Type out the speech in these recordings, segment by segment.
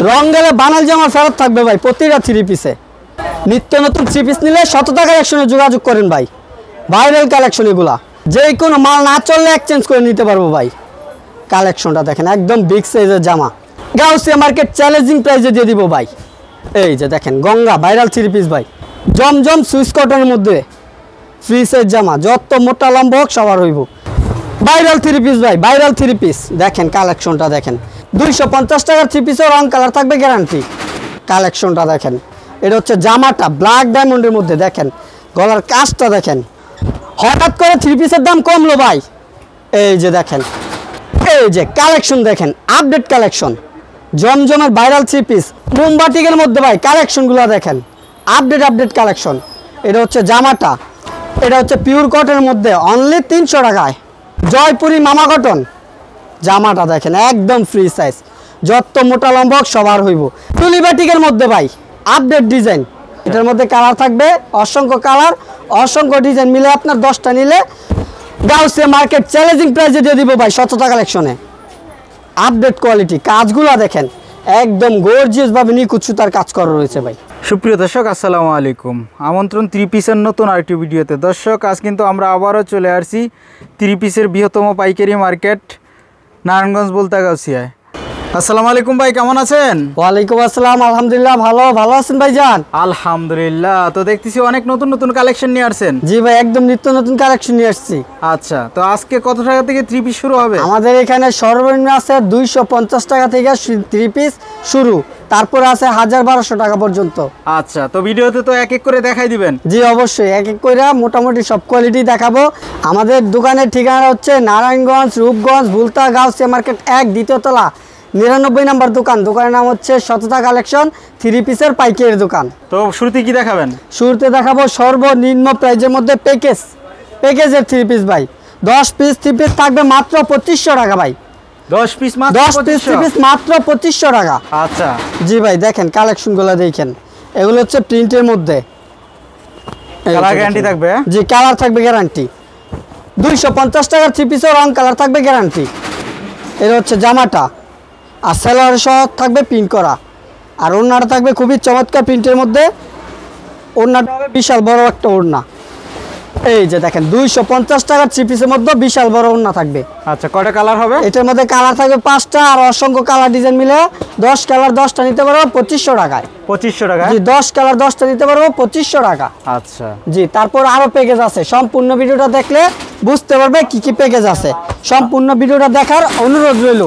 রং গেলে বানাল জামা ফেরত থাকবে ভাই প্রতিটা থ্রি পিসে। নিত্য নতুন থ্রি পিস নিলে 100 টাকার কালেকশনে যোগাযোগ করেন ভাই। ভাইরাল কালেকশন এগুলা, যে কোনো মাল না চললে এক্সচেঞ্জ করে নিতে পারবো ভাই। কালেকশনটা দেখেন একদম বিগ সাইজের জামা, গাউসিয়া মার্কেট চ্যালেঞ্জিং প্রাইসে দিয়ে দিব ভাই। এই যে দেখেন গঙ্গা ভাইরাল থ্রি পিস ভাই, জমজম সুইস কটনের মধ্যে ফ্রি সাইজ জামা, যত মোটা লম্বা হোক সবার হইব। ভাইরাল থ্রি পিস ভাই, ভাইরাল থ্রি পিস দেখেন কালেকশনটা দেখেন। 250 টাকার থ্রি পিসের রং কালার থাকবে গ্যারান্টি। কালেকশনটা দেখেন, এটা হচ্ছে জামাটা ব্ল্যাক ডায়মন্ডের মধ্যে, দেখেন গলার কাজটা দেখেন। হঠাৎ করে থ্রি পিসের দাম কমলো ভাই। এই যে দেখেন, এই যে কালেকশন দেখেন, আপডেট কালেকশন, জমজমের ভাইরাল থ্রি পিস মোমবাটিকের মধ্যে ভাই। কালেকশনগুলো দেখেন, আপডেট কালেকশন। এটা হচ্ছে জামাটা, এটা হচ্ছে পিওর কটনের মধ্যে অনলি 300 টাকায়। জয়পুরি মামা কটন জামাটা দেখেন একদম ফ্রি সাইজ, যত মোটা লম্বা হোক সবার হইব। টুলিবাটিকের মধ্যে ভাই আপডেট ডিজাইন, এটার মধ্যে কালার থাকবে অসংখ্য কালার, অসংখ্য ডিজাইন মিলে আপনার 10টা নিলে গাউসিয়া মার্কেট চ্যালেঞ্জিং প্রাইসে দিয়ে দিব ভাই 100 টাকা কালেকশনে। আপডেট কোয়ালিটি, কাজগুলো দেখেন একদম গর্জিয়াস ভাবে নিখুঁত সুতার কাজ করা রয়েছে ভাই। সুপ্রিয় দর্শক আসসালামু আলাইকুম, আমন্ত্রণ থ্রি পিসের নতুন আরেকটি ভিডিওতে। দর্শক আজ কিন্তু আমরা আবারও চলে আসছি থ্রি পিসের বৃহত্তম পাইকারি মার্কেট নারায়ণগঞ্জ বলতা গাউসিয়ায়। আসসালামু আলাইকুম ভাই, কেমন আছেন? ওয়ালাইকুম আসসালাম, আলহামদুলিল্লাহ ভালো আছেন ভাইজান? আলহামদুলিল্লাহ। তো দেখতেছি অনেক নতুন নতুন কালেকশন নিয়ে আসছেন। জি ভাই, একদম নিত্য নতুন কালেকশন নিয়ে আসছি। আচ্ছা, তো আজকে কত টাকা থেকে থ্রি পিস শুরু হবে? আমাদের এখানে সর্বনিম্ন আছে 250 টাকা থেকে থ্রি পিস শুরু, তারপরে আছে 1000-1200 টাকা পর্যন্ত। আচ্ছা, তো ভিডিওতে তো এক এক করে দেখাই দিবেন? জি অবশ্যই, এক এক করে মোটামুটি সব কোয়ালিটি দেখাবো। আমাদের দোকানের ঠিকানা হচ্ছে নারায়ণগঞ্জ রূপগঞ্জ বুলতা গাউসিয়া মার্কেট 1 দ্বিতীয় তলা 99 নম্বর দোকান। দোকানের নাম হচ্ছে সততা কালেকশন, থ্রি পিসের পাইকারি দোকান। তো শুরুতে কি দেখাবেন? শুরুতে দেখাবো সর্বনিম্ন প্রাইজের মধ্যে প্যাকেজের থ্রি পিস ভাই। 10 পিস থ্রি পিস থাকবে মাত্র 2500 টাকা ভাই। 10 পিস মাত্র 10 পিস থ্রি পিস মাত্র 2500 টাকা। আচ্ছা জি ভাই, দেখেন কালেকশনগুলো দেখেন, এগুলো হচ্ছে প্রিন্টের মধ্যে। কালার গ্যারান্টি থাকবে? জি, কালার থাকবে গ্যারান্টি। 250 টাকার থ্রি পিসের রং কালার থাকবে গ্যারান্টি। এটা হচ্ছে জামাটা, আর সেলার সহ থাকবে প্রিন্ট করা, আর ওড়নাটা থাকবে খুবই চমৎকার প্রিন্টের মধ্যে। ওড়নাটা হবে বিশাল বড় একটা ওড়না। এই যে দেখেন 250 টাকার থ্রি পিসের মধ্যে বিশাল বড় ওড়না থাকবে। আচ্ছা, কয়টা কালার হবে? এটার মধ্যে কালার থাকবে 5টা, আর অসংখ্য কালার ডিজাইন মিলে 10 কালার 10টা নিতে পারবো 2500 টাকায়। 2500 টাকা? জি, 10 কালার 10টা নিতে পারবো 2500 টাকা। আচ্ছা জি, তারপর আরো প্যাকেজ আছে, সম্পূর্ণ ভিডিওটা দেখলে বুঝতে পারবে কি কি প্যাকেজ আছে। সম্পূর্ণ ভিডিওটা দেখার অনুরোধ রইল।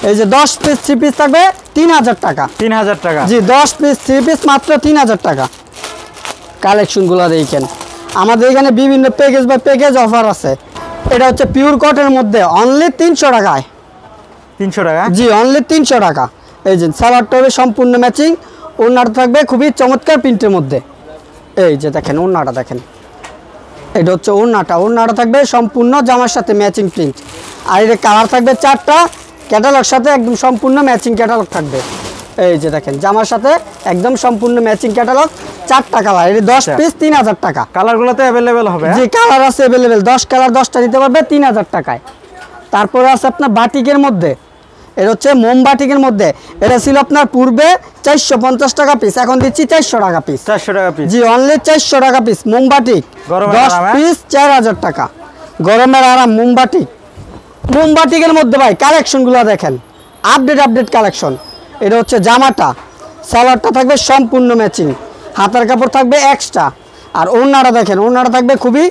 এই যে 10 পিস থ্রি পিস থাকবে 3000 টাকা। 3000 টাকা? জি, 10 পিস থ্রি পিস মাত্র 3000 টাকা। কালেকশনগুলো দেখেন, আমাদের এখানে বিভিন্ন প্যাকেজ বা প্যাকেজ অফার আছে। এটা হচ্ছে পিওর কটনের মধ্যে অনলি 300 টাকায়। 300 টাকা? জি, অনলি 300 টাকা। এই যে সালোয়ারটা হবে সম্পূর্ণ ম্যাচিং, ওড়নাটা থাকবে খুবই চমৎকার প্রিন্টের মধ্যে। এই যে দেখেন ওড়নাটা দেখেন, এটা হচ্ছে ওড়নাটা থাকবে সম্পূর্ণ জামার সাথে ম্যাচিং প্রিন্ট, আর এর কালার থাকবে 4টা, ক্যাটালগ সাথে একদম সম্পূর্ণ ম্যাচিং ক্যাটালগ থাকবে। এই যে দেখেন জামার সাথে একদম সম্পূর্ণ ম্যাচিং ক্যাটালগ, 4টা কালার, এর 10 পিস 3000 টাকা। কালারগুলো তো अवेलेबल হবে? জি, কালার আছে अवेलेबल, 10 কালার 10টা নিতে পারবে 3000 টাকায়। তারপরে আছে আপনার বাটিকের মধ্যে, এটা হচ্ছে মোমবাটিকের মধ্যে। এটা ছিল আপনার পূর্বে 450 টাকা পিস, এখন দিচ্ছি 400 টাকা পিস। 400 টাকা পিস? জি, অনলি 400 টাকা পিস মোমবাটিক, 10 পিস 4000 টাকা। গরমের আরাম মোমবাটিকের মধ্যে ভাই। কালেকশনগুলো দেখেন, আপডেট কালেকশন। এটা হচ্ছে জামাটা, সালোয়ারটা থাকবে সম্পূর্ণ ম্যাচিং, হাতার কাপড় থাকবে এক্সট্রা, আর ওড়নাটা দেখেন, ওড়নাটা থাকবে খুবই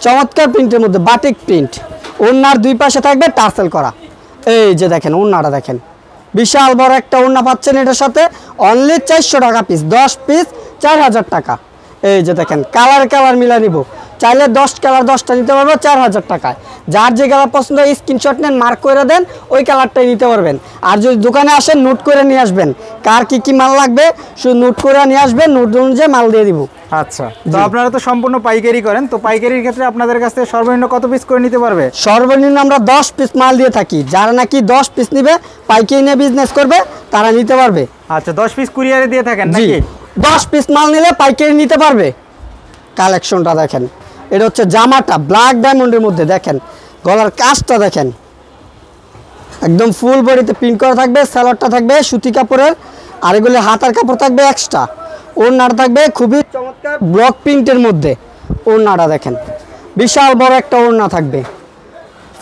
চমৎকার প্রিন্টের মধ্যে, বাটিক প্রিন্ট। ওড়নার দুই পাশে থাকবে টার্সেল করা। এই যে দেখেন ওড়নাটা দেখেন, বিশাল বড় একটা ওড়না পাচ্ছেন এটার সাথে, অনলি 400 টাকা পিস, 10 পিস 4000 টাকা। এই যে দেখেন কালার মিলা নিব, চাইলে 10 কালার 10টা নিতে পারবো 4000 টাকায়। যার যে কালার পছন্দ স্ক্রিনশট নেন, মার্ক করে দেন, ওই কালারটাই নিতে পারবেন। আর যদি দোকানে আসেন নোট করে নিয়ে আসবেন, কার কি মাল লাগবে শুধু নোট করে নিয়ে আসবেন, নোট অনুযায়ী মাল দিয়ে দিব। আচ্ছা, তো আপনারা তো সম্পূর্ণ পাইকারি করেন, তো পাইকারির ক্ষেত্রে আপনাদের কাছ থেকে সর্বনিম্ন কত পিস করে নিতে পারবে? সর্বনিম্ন আমরা 10 পিস মাল দিয়ে থাকি। যারা নাকি 10 পিস নিবে, পাইকারি নিয়ে বিজনেস করবে, তারা নিতে পারবে। আচ্ছা, 10 পিস কুরিয়ারে দিয়ে থাকেন নাকি? 10 পিস মাল নিলে পাইকারি নিতে পারবে। কালেকশনটা দেখেন, এটা হচ্ছে জামাটা ব্ল্যাক ডায়মন্ডের মধ্যে, দেখেন গলার কাজটা দেখেন, একদম ফুল বডিতে প্রিন্ট করা থাকবে। সালোয়ারটা থাকবে সুতি কাপড়ের, আর এগুলি হাতার কাপড় থাকবে এক্সট্রা, ওড়নাটা থাকবে খুবই চমৎকার ব্লক প্রিন্টের মধ্যে। ওড়নাটা দেখেন বিশাল বড় একটা ওড়না থাকবে,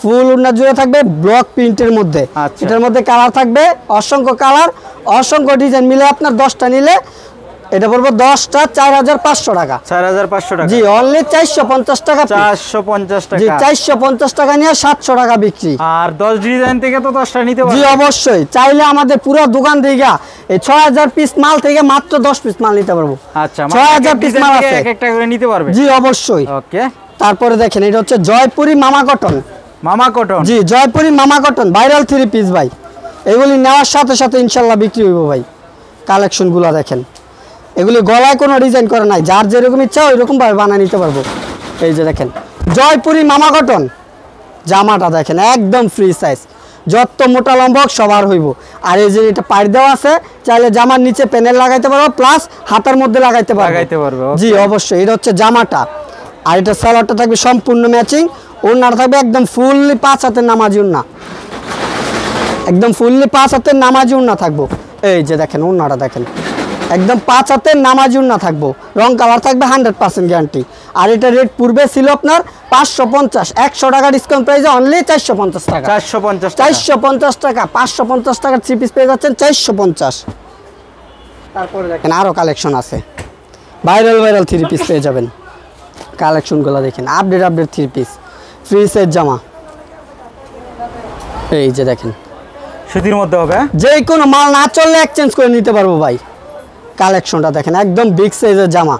ফুল ওড়না জুড়ে থাকবে ব্লক প্রিন্টের মধ্যে। আচ্ছা। এটার মধ্যে কালার থাকবে অসংখ্য কালার, অসংখ্য ডিজাইন মিলে আপনার 10টা নিলে এটা পড়বে 10টা 4500 টাকা। 4500 টাকা। জি অনলি 450 টাকা। 450 টাকা। জি 450 টাকা নিয়ে 700 টাকা বিক্রি। আর 10 ডিজাইন থেকে তো 10টা নিতে পারবে। জি অবশ্যই, চাইলে আমাদের পুরো দোকান থেকে এই 6000 পিস মাল থেকে মাত্র 10 পিস মাল নিতে পারবো। আচ্ছা, 6000 পিস মাল আছে, এক একটা করে নিতে পারবে। জি অবশ্যই। ওকে। তারপরে দেখেন এটা হচ্ছে জয়পুরি মামা কটন। মামা কটন। জি জয়পুরি মামা কটন ভাইরাল 3 পিস ভাই, এগুলি নেওয়ার সাথে সাথে ইনশাল্লাহ বিক্রি হইব ভাই। কালেকশনগুলো দেখেন, এগুলি গলায় কোনো ডিজাইন করে নাই, যার যেরকম ইচ্ছা ওইরকম ভাবে বানিয়ে নিতে পারবো। এই যে দেখেন জয়পুরি মামা কটন, জামাটা দেখেন একদম ফ্রি সাইজ, যত মোটা লম্বা হোক সবার হইব। আর এই যে এটা পাইর দেওয়া আছে, চাইলে জামার নিচে প্যানেল লাগাইতে পারবো, প্লাস হাতার মধ্যে লাগাইতে পারবো। জি অবশ্যই, এটা হচ্ছে জামাটা। আর এটা সালোয়ারটা থাকবে সম্পূর্ণ ম্যাচিং, ওড়নাটা থাকবে একদম ফুললি 5 হাতের নামাজি ওড়না, একদম ফুললি 5 হাতের নামাজি ওড়না থাকবো। এই যে দেখেন ওড়নাটা দেখেন একদম 5 হাতের নামাজি ওড়না থাকবো, রং কালার থাকবে 100% গ্যারান্টি। আর এটা রেট পূর্বে ছিল আপনার 550, 100 টাকা ডিসকাউন্ট প্রাইসে অনলি 450 টাকা। 450 টাকা 550 টাকার 3 পিস পেয়ে যাচ্ছেন 450। তারপরে দেখেন আরো কালেকশন আছে, ভাইরাল 3 পিস পেয়ে যাবেন। কালেকশনগুলো দেখেন আপডেট 3 পিস ফ্রি সাইজ জামা। এই যে দেখেন সুতির মধ্যে হবে, যে কোনো মাল না চললে এক্সচেঞ্জ করে নিতে পারবো ভাই। কালেকশনটা দেখেন একদম বিগ সাইজের জামা,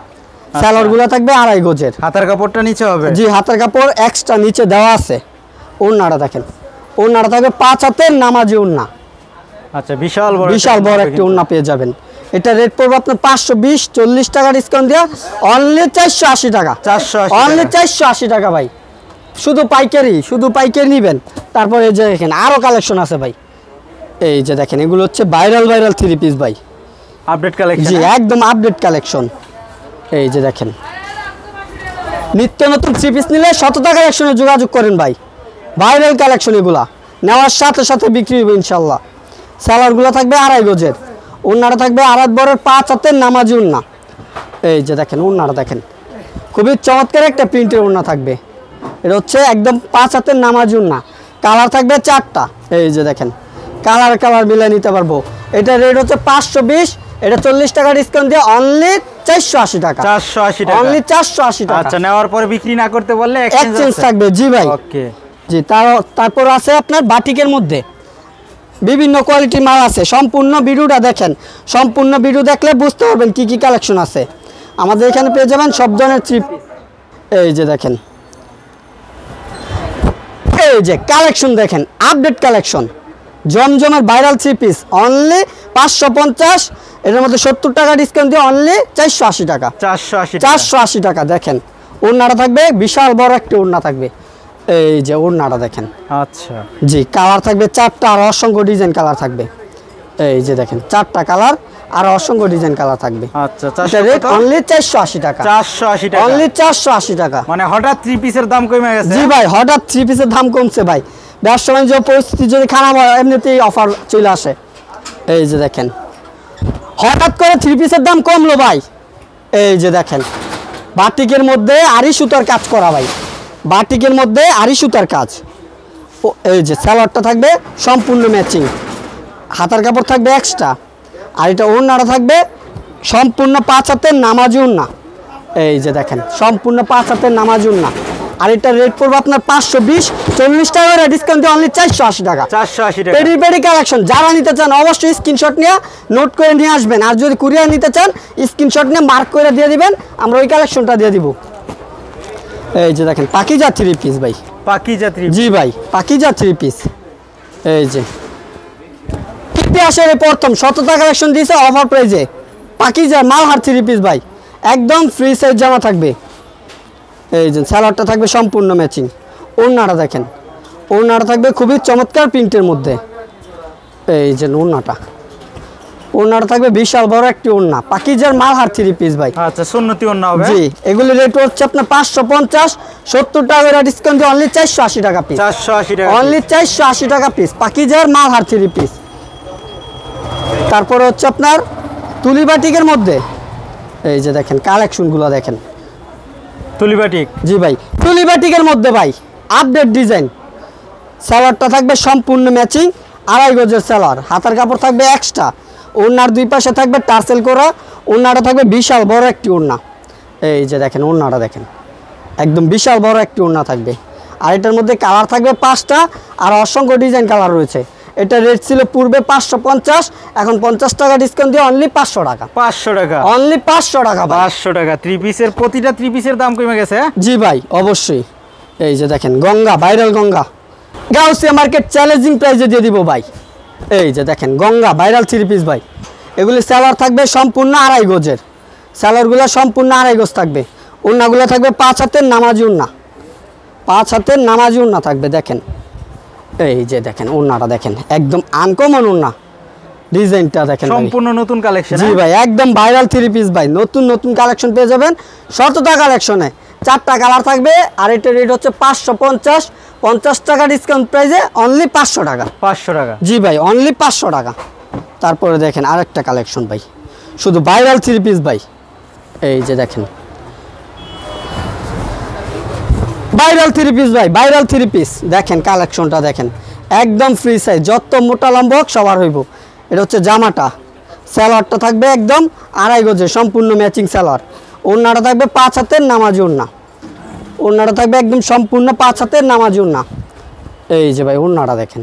সালোয়ারগুলো থাকবে 2.5 গজের। হাতার কাপড়টা নিচে হবে। জি হাতার কাপড় এক্সট্রা নিচে দেওয়া আছে। ওড়নাটা দেখেন, ওড়নাটা থাকবে 5 হাতের নামাজি ওড়না। আচ্ছা, বিশাল বড় একটা ওড়না পেয়ে যাবেন। এটা রেট পড়বে আপনার 520-40 টাকা ডিসকাউন্ট দিয়ে অনলি 480 টাকা। 480 অনলি 480 টাকা ভাই, শুধু পাইকারি নেবেন। তারপরে এই যে দেখেন আরো কালেকশন আছে ভাই। এই যে দেখেন এগুলো হচ্ছে ভাইরাল 3 পিস ভাই, আপডেট কালেকশন। জি একদম আপডেট কালেকশন। এই যে দেখেন নিত্য নতুন 3 পিস নিলে 100 টাকার একশনে যোগাযোগ করেন ভাই। ভাইরাল কালেকশন, এগুলা নেওয়ার সাথে সাথে বিক্রি হবে ইনশাল্লাহ। সালোয়ারগুলো থাকবে 2.5 গজের, ওড়নাটা থাকবে আড়াত বড়ের 5 হাতের নামাজি ওড়না। এই যে দেখেন ওড়নাটা দেখেন খুবই চমৎকার একটা প্রিন্টের ওড়না থাকবে। এটা হচ্ছে একদম 5 হাতের নামাজি ওড়না, কালার থাকবে 4টা। এই যে দেখেন কালার মিলিয়ে নিতে পারবো। এটা রেট হচ্ছে 520, এটা 40 টাকা ডিসকাউন্ট দিয়ে অনলি 480 টাকা। 480 টাকা, অনলি 480 টাকা। আচ্ছা, নেওয়ার পরে বিক্রি না করতে বললে এক্সচেঞ্জ থাকবে। জি ভাই। ওকে। জি তারপর আছে আপনার বাটিকের মধ্যে বিভিন্ন কোয়ালিটির মাল আছে। সম্পূর্ণ ভিডিওটা দেখেন, সম্পূর্ণ ভিডিও দেখলে বুঝতে পারবেন কি কালেকশন আছে। আমাদের এখানে পেয়ে যাবেন সব ধরনের 3 পিস। এই যে দেখেন, এই যে কালেকশন দেখেন আপডেট কালেকশন, জমজমের ভাইরাল 3 পিস অনলি 550। এর মধ্যে 70 টাকা ডিসকাউন্ট দিয়ে অনলি 480 টাকা। 480 টাকা। দেখেন ওড়নাটা থাকবে বিশাল বড় একটা ওড়না থাকবে। এই যে ওড়নাটা দেখেন, আচ্ছা জি কালার থাকবে 4টা আর অসংখ্য ডিজাইন কালার থাকবে। এই যে দেখেন 4টা কালার আর অসংখ্য ডিজাইন কালার থাকবে। আচ্ছা, এটা রেট অনলি 480 টাকা। 480 টাকা, অনলি 480 টাকা। মানে হঠাৎ 3 পিসের দাম কমে গেছে। জি ভাই, হঠাৎ 3 পিসের দাম কমছে ভাই। ব্যবসা বাণিজ্য পরিস্থিতি যদি খারাপ হয় এমনিতেই অফার চলে আসে। এই যে দেখেন হঠাৎ করে 3 পিসের দাম কমলো ভাই। এই যে দেখেন বাটিকের মধ্যে আরি সুতার কাজ করা ভাই, বাটিকের মধ্যে আরি সুতার কাজ। এই যে সালোয়ারটা থাকবে সম্পূর্ণ ম্যাচিং, হাতার কাপড় থাকবে এক্সট্রা। আর এটা ওড়নাটা থাকবে সম্পূর্ণ 5 হাতের নামাজি ওড়না। এই যে দেখেন সম্পূর্ণ 5 হাতের নামাজি ওড়না। আর এটা রেট পড়বে আপনার 520-40 টাকা করে ডিসকাউন্ট দিয়ে অনলি 480 টাকা। 480 টাকা। পেডি কালেকশন, যারা নিতে চান অবশ্যই স্ক্রিনশট নিয়ে নোট করে নিয়ে আসবেন। আর যদি কুরিয়ার নিতে চান স্ক্রিনশট নিয়ে মার্ক করে দিয়ে দিবেন, আমরা ওই কালেকশনটা দিয়ে দিব। এই যে দেখেন পাকিজা 3 পিস ভাই, পাকিজা 3। জি ভাই পাকিজা 3 পিস। এই যে ইতিহাসের প্রথম 100 টাকা কালেকশন দিয়েছে অফার প্রাইজে, পাকিজা মালহার 3 পিস ভাই, একদম ফ্রি সাইজ জামা থাকবে। এই যে সালোয়ারটা থাকবে সম্পূর্ণ ম্যাচিং। ওড়নাটা দেখেন, ওড়নাটা থাকবে খুবই চমৎকার প্রিন্টের মধ্যে। এই যে ওড়নাটা থাকবে বিশাল বড় একটি ওড়না, পাকিজার মালহার 3 পিস ভাই। আচ্ছা, সুন্নতি ওড়না হবে। জি এগুলি রেট হচ্ছে আপনার 550-70 টাকা ডিসকাউন্ট দিয়ে অনলি 480 টাকা পিস। 480 টাকা, অনলি 480 টাকা পিস পাকিজার মালহার 3 পিস। তারপরে হচ্ছে আপনার তুলি বাটিকের মধ্যে এই যে দেখেন কালেকশনগুলো দেখেন, তুলি বাটিক। জি ভাই তুলি বাটিকের মধ্যে ভাই আপডেট ডিজাইন। সালোয়ারটা থাকবে সম্পূর্ণ ম্যাচিং, 2.5 গজের সালোয়ার, হাতার কাপড় থাকবে এক্সট্রা, ওড়নার দুই পাশে থাকবে টার্সেল করা, ওড়নাটা থাকবে বিশাল বড় একটি ওড়না। এই যে দেখেন ওড়নাটা দেখেন, একদম বিশাল বড় একটি ওড়না থাকবে। আর এটার মধ্যে কালার থাকবে 5টা, আর অসংখ্য ডিজাইন কালার রয়েছে। এটা রেট ছিল পূর্বে 550, এখন 50 টাকা ডিসকাউন্ট দিয়ে অনলি 500 টাকা। 500 টাকা, অনলি 500 টাকা ভাই। 500 টাকা। থ্রি পিসের প্রতিটা থ্রি পিসের দাম কমে গেছে। জি ভাই অবশ্যই। এই যে দেখেন Ganga, viral Ganga, Gausia market challenging প্রাইসে দিয়ে দিব ভাই। এই যে দেখেন গঙ্গা ভাইরাল থ্রি পিস ভাই, এগুলি সালোয়ার থাকবে সম্পূর্ণ 2.5 গজের, সালোয়ারগুলো সম্পূর্ণ 2.5 গজ থাকবে। ওড়নাগুলো থাকবে 5 হাতের নামাজি ওড়না, 5 হাতের নামাজি ওড়না থাকবে। দেখেন এই যে দেখেন ওড়নাটা দেখেন, একদম আনকমন ওড়না, ডিজাইনটা দেখেন সম্পূর্ণ নতুন কালেকশন। জি ভাই একদম ভাইরাল থ্রি পিস ভাই, নতুন নতুন কালেকশন পেয়ে যাবেন শততা কালেকশনে। 4টা কালার থাকবে, আর এটার রেট হচ্ছে 550, 50 টাকা ডিসকাউন্ট প্রাইসে অনলি 500 টাকা। 500 টাকা, জি ভাই অনলি 500 টাকা। তারপরে দেখেন আরেকটা কালেকশন ভাই, শুধু ভাইরাল থ্রি পিস ভাই। এই যে দেখেন ভাইরাল থ্রি পিস ভাই, ভাইরাল থ্রি পিস দেখেন, কালেকশনটা দেখেন একদম ফ্রি সাইজ, যত মোটা লম্বা হোক সবার হইব। এটা হচ্ছে জামাটা, সালোয়ারটা থাকবে একদম 2.5 গজে সম্পূর্ণ ম্যাচিং সালোয়ার, ওড়নাটা থাকবে 5 হাতের নামাজি ওড়না, ওড়নাটা থাকবে একদম সম্পূর্ণ 5 হাতের নামাজি ওড়না। এই যে ভাই ওড়নাটা দেখেন,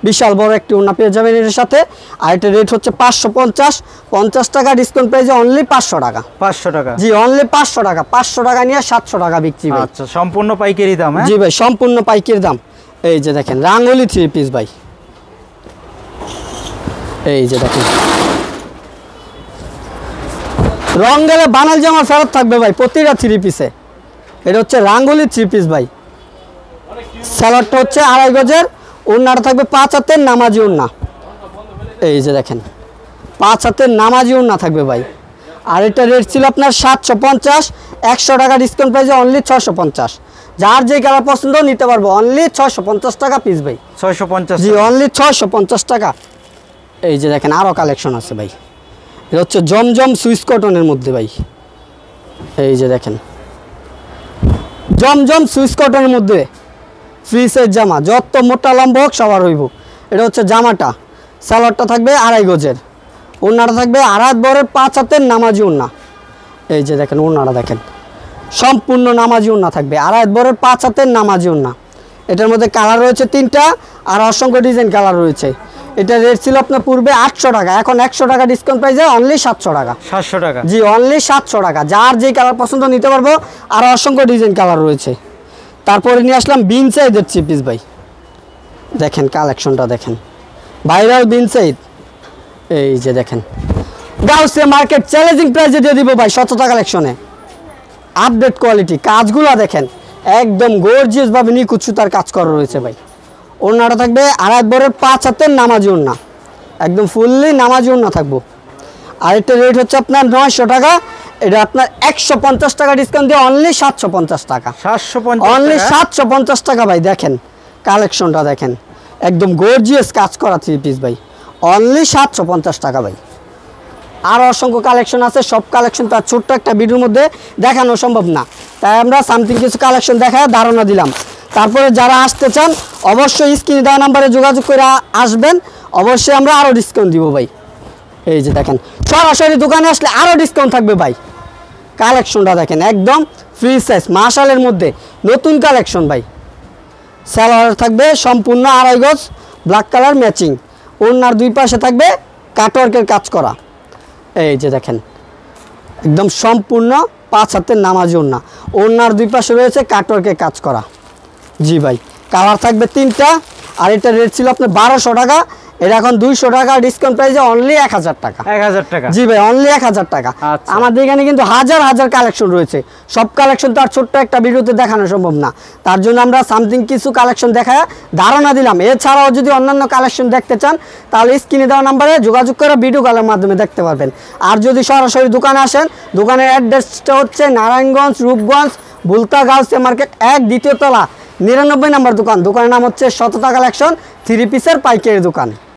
বিশাল বড় একটি ওড়না পেয়ে যাবেন এর সাথে। আর এটার রেট হচ্ছে 550, 50 টাকা ডিসকাউন্ট প্রাইসে অনলি 500 টাকা। 500 টাকা, জি অনলি 500 টাকা। 500 টাকা নিয়ে 700 টাকা বিক্রি ভাই। আচ্ছা সম্পূর্ণ পাইকারি দাম। জি ভাই সম্পূর্ণ পাইকারি দাম। এই যে দেখেন রাঙ্গুলি থ্রি পিস ভাই, এই যে দেখেন রং গেলে বানাল জামা ফেরত থাকবে ভাই প্রতিটা থ্রি পিসে। এটা হচ্ছে রাঙ্গুলি থ্রি পিস ভাই, সালোয়ারটা হচ্ছে 2.5 গজের, ওড়নাটা থাকবে 5 হাতের নামাজি ওড়না। এই যে দেখেন 5 হাতের নামাজি ওড়না থাকবে ভাই। আর এটা রেট ছিল আপনার 750, 100 টাকা ডিসকাউন্ট প্রাইসে অনলি 650। যার যে কালার পছন্দ নিতে পারবো অনলি 650 টাকা পিস ভাই। 650, জি অনলি 650 টাকা। এই যে দেখেন আরও কালেকশন আছে ভাই, এটা হচ্ছে জমজম সুইস কটনের মধ্যে ভাই। এই যে দেখেন জমজম সুইস কটনের মধ্যে ফ্রি সাইজ জামা, যত মোটা লম্বা হোক সবার হইব। এটা হচ্ছে জামাটা, সালোয়ারটা থাকবে 2.5 গজের, ওড়নাটা থাকবে 2.5 বরের 5 হাতের নামাজি ওড়না। এই যে দেখেন ওড়নাটা দেখেন সম্পূর্ণ নামাজি ওড়না থাকবে, 2.5 বরের 5 হাতের নামাজি ওড়না। এটার মধ্যে কালার রয়েছে 3টা, আর অসংখ্য ডিজাইন কালার রয়েছে। এটা রেট ছিল আপনার পূর্বে 800 টাকা, এখন 100 টাকা ডিসকাউন্ট প্রাইসে অনলি 700 টাকা। 700 টাকা, জি অনলি 700 টাকা। যার যে কালার পছন্দ নিতে পারবো, আর অসংখ্য ডিজাইন কালার রয়েছে। তারপরে নিয়ে আসলাম বিন সাইজের থ্রি পিস ভাই, দেখেন কালেকশনটা দেখেন ভাইরাল বিন সাইজ। এই যে দেখেন গাউসিয়া মার্কেট চ্যালেঞ্জিং প্রাইসে দিয়ে দিব ভাই শততা কালেকশনে, আপডেট কোয়ালিটি। কাজগুলো দেখেন একদম গর্জিয়াস ভাবে নিখুঁত সুতার কাজ করা রয়েছে ভাই। ওড়নাটা থাকবে 2.5 বরের 5 হাতের নামাজি ওড়না, একদম ফুললি নামাজি ওড়না থাকবো। আর এটা রেট হচ্ছে আপনার 900 টাকা, এটা আপনার 150 টাকা ডিসকাউন্ট দিয়ে অনলি 750 টাকা। 750, অনলি 750 টাকা ভাই। দেখেন কালেকশনটা দেখেন একদম গর্জিয়াস কাজ করা থ্রি পিস ভাই, অনলি 750 টাকা ভাই। আর অসংখ্য কালেকশন আছে, সব কালেকশন তার ছোট্ট একটা ভিডিওর মধ্যে দেখানো সম্ভব না, তাই আমরা সামথিং কিছু কালেকশন দেখায় ধারণা দিলাম। তারপরে যারা আসতে চান অবশ্যই স্ক্রিনে দেওয়া নাম্বারে যোগাযোগ করে আসবেন, অবশ্যই আমরা আরও ডিসকাউন্ট দিব ভাই। এই যে দেখেন সরাসরি দোকানে আসলে আরও ডিসকাউন্ট থাকবে ভাই। কালেকশনটা দেখেন একদম ফ্রি সাইজ মাশালের মধ্যে নতুন কালেকশন ভাই। সালোয়ার থাকবে সম্পূর্ণ 2.5 গজ ব্ল্যাক কালার ম্যাচিং, ওড়নার দুই পাশে থাকবে কাটওয়ার্কের কাজ করা। এই যে দেখেন একদম সম্পূর্ণ 5 হাতের নামাজি ওড়না, ওড়নার দুই পাশে রয়েছে কাটওয়ার্কের কাজ করা। জি ভাই কালার থাকবে 3টা, আর এটা রেট ছিল আপনার 1200 টাকা, এটা এখন 200 টাকা ডিসকাউন্ট প্রাইসে অনলি 1000 টাকা। 1000 টাকা, জি ভাই অনলি 1000 টাকা। আচ্ছা। আমাদের এখানে কিন্তু হাজার হাজার কালেকশন রয়েছে, সব কালেকশন তো আর ছোট্ট একটা ভিডিওতে দেখানো সম্ভব না, তার জন্য আমরা সামথিং কিছু কালেকশন দেখায় ধারণা দিলাম। এছাড়াও যদি অন্যান্য কালেকশন দেখতে চান তাহলে স্ক্রিনে দেওয়া নাম্বারে যোগাযোগ করে ভিডিও কলের মাধ্যমে দেখতে পারবেন। আর যদি সরাসরি দোকানে আসেন, দোকানের অ্যাড্রেসটা হচ্ছে নারায়ণগঞ্জ রূপগঞ্জ বুলতা গাউসিয়া মার্কেট 1 দ্বিতীয় তলা 99 নম্বর দোকান। দোকানের নাম হচ্ছে শততা কালেকশন, থ্রি পিসের পাইকারি দোকান।